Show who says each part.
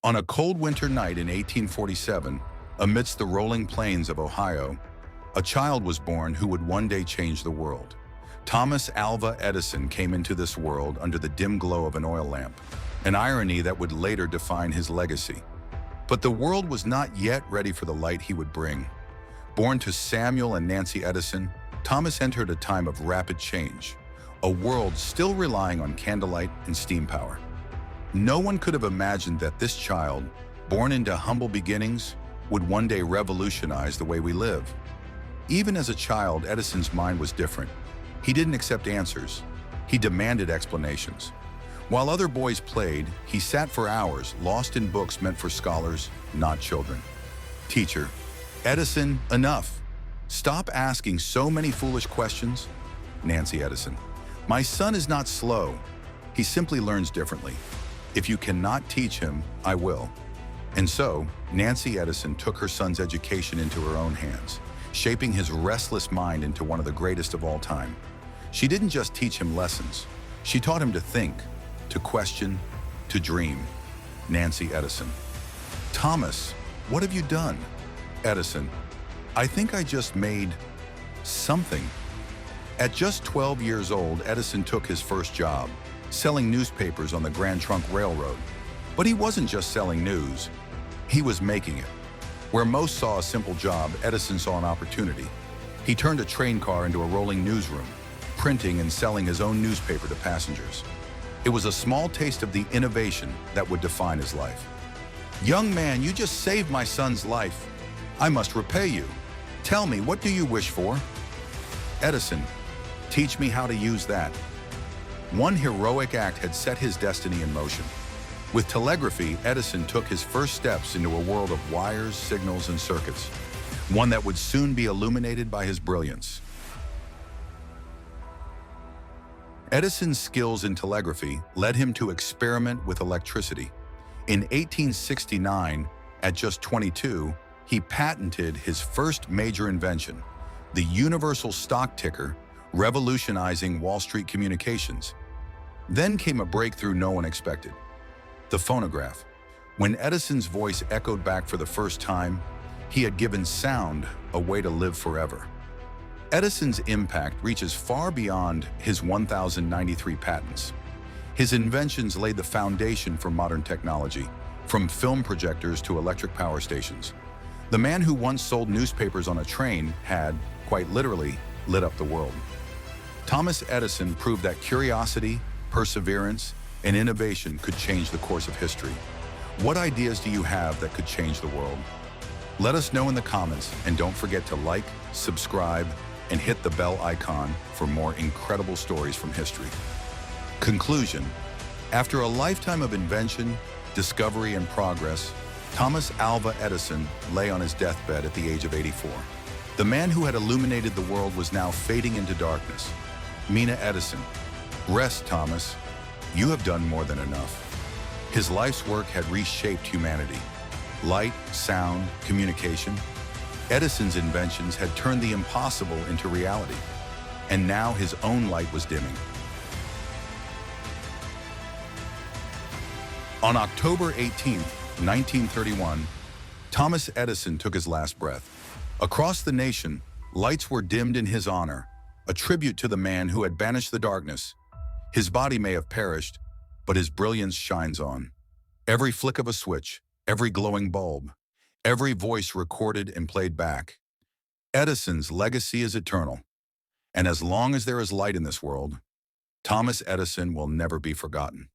Speaker 1: On a cold winter night in 1847, amidst the rolling plains of Ohio, a child was born who would one day change the world. Thomas Alva Edison came into this world under the dim glow of an oil lamp, an irony that would later define his legacy. But the world was not yet ready for the light he would bring. Born to Samuel and Nancy Edison, Thomas entered a time of rapid change, a world still relying on candlelight and steam power. No one could have imagined that this child, born into humble beginnings, would one day revolutionize the way we live. Even as a child, Edison's mind was different. He didn't accept answers. He demanded explanations. While other boys played, he sat for hours, lost in books meant for scholars, not children. Teacher, Edison, enough. Stop asking so many foolish questions. Nancy Edison, my son is not slow. He simply learns differently. If you cannot teach him, I will. And so, Nancy Edison took her son's education into her own hands, shaping his restless mind into one of the greatest of all time. She didn't just teach him lessons. She taught him to think, to question, to dream. Nancy Edison. Thomas, what have you done? Edison, I think I just made something. At just 12 years old, Edison took his first job, selling newspapers on the Grand Trunk Railroad. But he wasn't just selling news, he was making it. Where most saw a simple job, Edison saw an opportunity. He turned a train car into a rolling newsroom, printing and selling his own newspaper to passengers. It was a small taste of the innovation that would define his life. Young man, you just saved my son's life. I must repay you. Tell me, what do you wish for? Edison, teach me how to use that. One heroic act had set his destiny in motion. With telegraphy, Edison took his first steps into a world of wires, signals, and circuits, one that would soon be illuminated by his brilliance. Edison's skills in telegraphy led him to experiment with electricity. In 1869, at just 22, he patented his first major invention, the universal stock ticker, revolutionizing Wall Street communications. Then came a breakthrough no one expected, the phonograph. When Edison's voice echoed back for the first time, he had given sound a way to live forever. Edison's impact reaches far beyond his 1,093 patents. His inventions laid the foundation for modern technology, from film projectors to electric power stations. The man who once sold newspapers on a train had, quite literally, lit up the world. Thomas Edison proved that curiosity, perseverance, and innovation could change the course of history. What ideas do you have that could change the world? Let us know in the comments, and don't forget to like, subscribe, and hit the bell icon for more incredible stories from history. Conclusion. After a lifetime of invention, discovery, and progress, Thomas Alva Edison lay on his deathbed at the age of 84. The man who had illuminated the world was now fading into darkness. Mina Edison. Rest, Thomas. You have done more than enough. His life's work had reshaped humanity. Light, sound, communication. Edison's inventions had turned the impossible into reality. And now his own light was dimming. On October 18, 1931, Thomas Edison took his last breath. Across the nation, lights were dimmed in his honor, a tribute to the man who had banished the darkness. His body may have perished, but his brilliance shines on. Every flick of a switch, every glowing bulb, every voice recorded and played back. Edison's legacy is eternal. And as long as there is light in this world, Thomas Edison will never be forgotten.